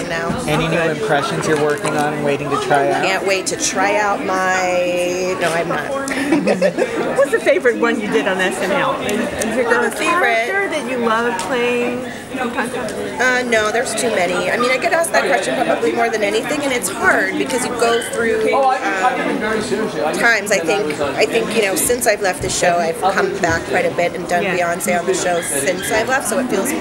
them now. Any new impressions you're working on and waiting to try out? Can't wait to try out my... No, I'm not. What's the favorite one you did on SNL? Is there a character that you love playing? No, there's too many. I mean, I get asked that question probably more than anything, and it's hard because you go through times. I think you know, since I've left the show, I've come back quite a bit and done Beyonce on the show since I've left, so it feels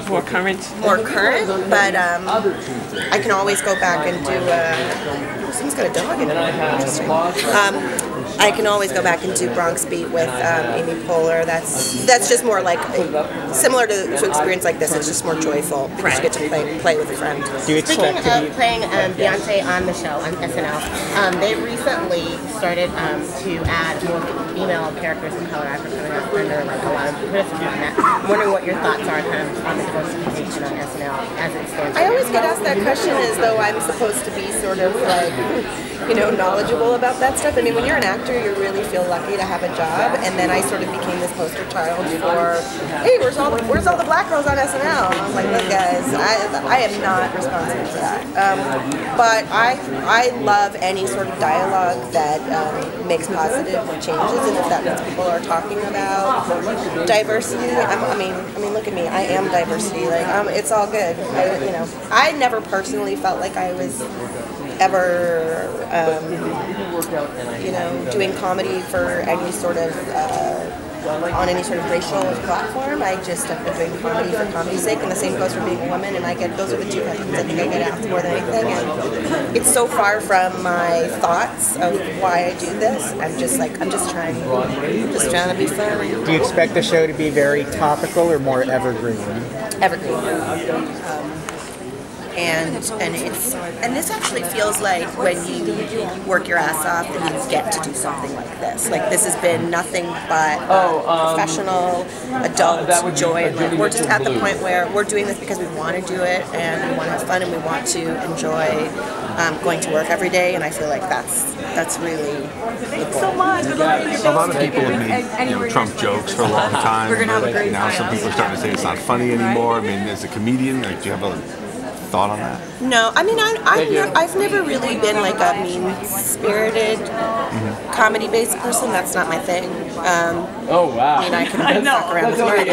more current. More current, but I can always go back and do. Someone's got a dog in it. Interesting. I can always go back and do Bronx Beat with Amy Poehler. That's just more like similar to experience like this. It's just more joyful because you get to play with a friend. Do you expect Speaking of playing Beyonce on the show on SNL, they recently started to add more female characters of color after coming out under like a lot of criticism on that. I'm wondering what your thoughts are kind of on the diversification on SNL as it stands. I always get asked that question as though I'm supposed to be sort of like, you know, knowledgeable about that stuff. I mean, when you're an actor, you really feel lucky to have a job, and then I sort of became this poster child for, hey, where's all the black girls on SNL? And I was like, look guys, I am not responsible for that. But I love any sort of dialogue that makes positive changes, and if that means people are talking about diversity, I mean, look at me, I am diversity. Like, it's all good. I never personally felt like I was ever, you know, doing comedy for any sort of, on any sort of racial platform. I just have been doing comedy for comedy's sake, and the same goes for being a woman, and those are the two questions I think I get asked more than anything, and it's so far from my thoughts of why I do this. I'm just trying to be fun. Do you expect the show to be very topical or more evergreen? Evergreen. And this actually feels like when you work your ass off and you get to do something like this. Like, this has been nothing but professional, adult joy. And we're just at the point where we're doing this because we want to do it and we want to have fun and we want to enjoy going to work every day. And I feel like that's really Thanks so much. A lot of people have made Trump jokes for a long time. We're gonna have a great now time. some people are starting to say it's not funny anymore. I mean, as a comedian, like, do you have a thought on that? No, I mean, I've never really been like a mean-spirited, comedy-based person. That's not my thing. Oh wow! I mean, I can fuck around with Marty,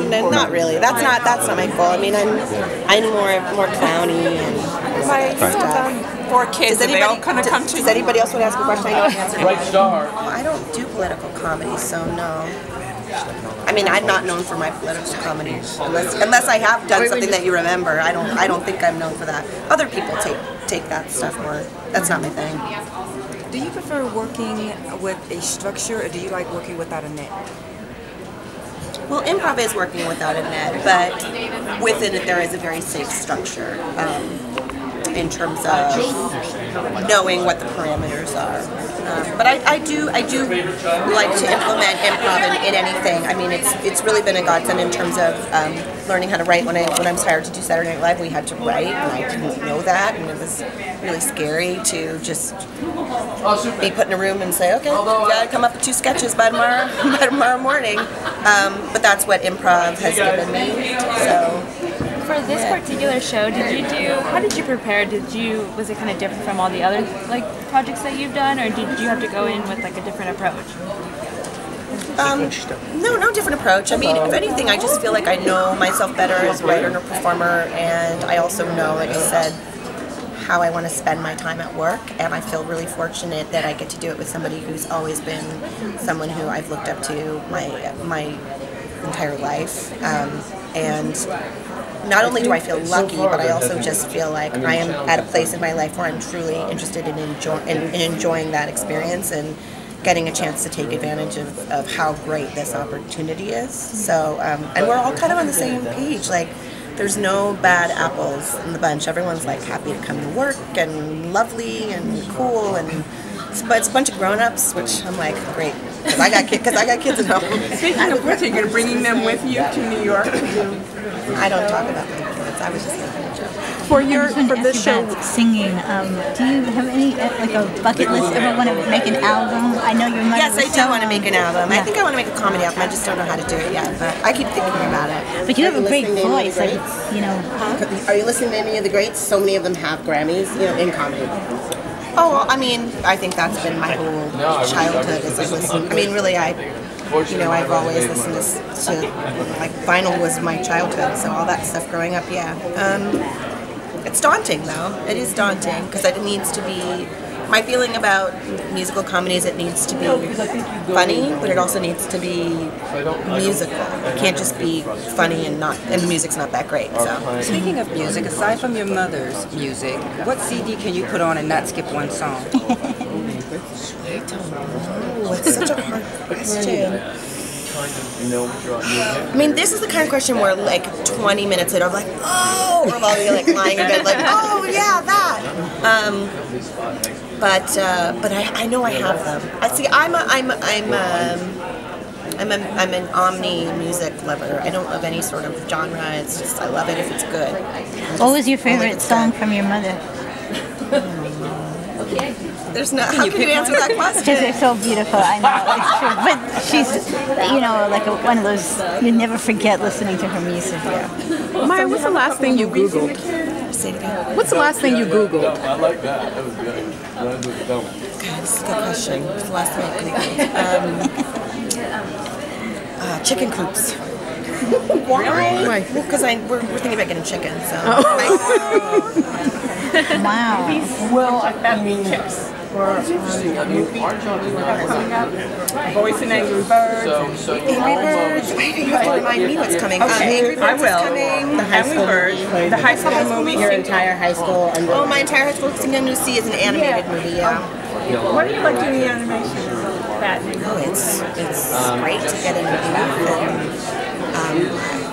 but not really. That's not my goal. I mean, I'm more clowny and stuff. 4 kids, and they all kind of come to. Does anybody else want to ask a question? I know the answer. Right star. Oh, I don't do political comedy, so no. I mean, I'm not known for my political comedy, unless I have done something that you remember. I don't think I'm known for that. Other people take that stuff more. That's not my thing. Do you prefer working with a structure, or do you like working without a net? Well, improv is working without a net, but within it there is a very safe structure in terms of knowing what the parameters are. But I do like to implement improv in anything. I mean, it's really been a godsend in terms of learning how to write. When I was hired to do Saturday Night Live, we had to write, and I didn't know that, and it was really scary to just be put in a room and say, okay, you gotta come up with 2 sketches by tomorrow morning. But that's what improv has given me. So. For this particular show, how did you prepare? Was it kind of different from all the other projects that you've done, or did you have to go in with like a different approach? No different approach. I mean, if anything, I just feel like I know myself better as a writer and a performer, and I also know, like I said, how I want to spend my time at work, and I feel really fortunate that I get to do it with somebody who's always been someone who I've looked up to my entire life, and not only do I feel lucky, but I also just feel like I am at a place in my life where I'm truly interested in enjoying that experience and getting a chance to take advantage of how great this opportunity is. So, and we're all kind of on the same page. Like, there's no bad apples in the bunch. Everyone's like happy to come to work and lovely and cool, but it's a bunch of grown-ups, which I'm like, great, because I got kids at home. Speaking of which, you're bringing them with you to New York. I don't talk about my kids. I was just making a joke. For your for this show. Singing, do you have any like a bucket list? Ever want to make an album? I know your mother. Yes, I do want to make an album. I think I want to make a comedy album. I just don't know how to do it yet, but I keep thinking about it. But you have a great voice, like you know. Are you listening to any of the greats? So many of them have Grammys, in comedy. Oh, well, I mean, I think that's been my whole childhood. Is I listen. I mean, really, I've always listened to like vinyl was my childhood. So all that stuff growing up, yeah. It's daunting though. It is daunting because it needs to be. My feeling about musical comedies, it needs to be funny, but it also needs to be musical. It can't just be funny and the music's not that great. So. Speaking of music, aside from your mother's music, what CD can you put on and not skip one song? I don't know. It's such a hard question. I mean, this is the kind of question where like 20 minutes later I'm like, oh, or I'll be like lying in bed like, oh yeah, that. But I know I have them. I see. I'm an omni music lover. I don't love any sort of genre. It's just I love it if it's good. What was your favorite song from your mother? There's no. How can you answer that question? Because they're so beautiful. I know it's true. But she's, like one of those you never forget listening to her music. Yeah. Maya, what's the last thing you Googled? Say it again. What's the last thing you Googled? I like that. That was good. God, this is a good question. What's the last thing I Googled? Chicken coops. Why? Well, because we're thinking about getting chicken, so. Wow. Well, I mean, Voice and Angry Birds. Angry Birds. You have to remind me what's coming. Angry Birds I will. is coming. The high school movie. Your entire high school. And Oh, my entire high school thing to see is an animated movie. Yeah. What do you like doing the animation? Oh, it's great to get into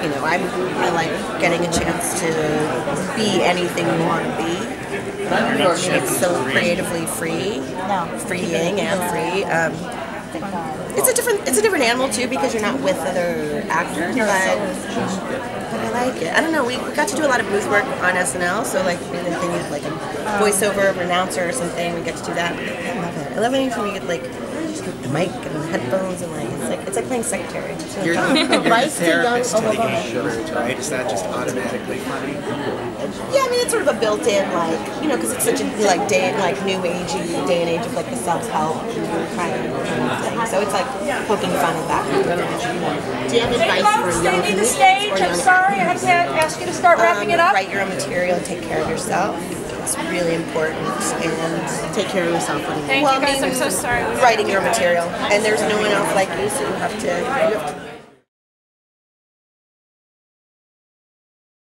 and I like getting a chance to be anything you want to be. It's so creatively freeing and free. It's a different animal too because you're not with other actors, but I like it. I don't know. We got to do a lot of booth work on SNL, so like anything with like a voiceover, announcer or something, we get to do that. I love it. I love anytime we get like the mic and headphones and it's like playing secretary. So You're the therapist to the actors, right? Is that just automatically funny? yeah, I mean it's sort of a built-in because it's such a new agey day and age of like the self-help kind of thing. So it's like poking fun at that. do you have advice for young Stay to the stage. I'm sorry, I have to ask you to start wrapping it up. Write your own material, take care of yourself. It's really important and take care of yourself? Thank you guys. I'm so sorry. Writing your material, and there's no one else like you, so you have to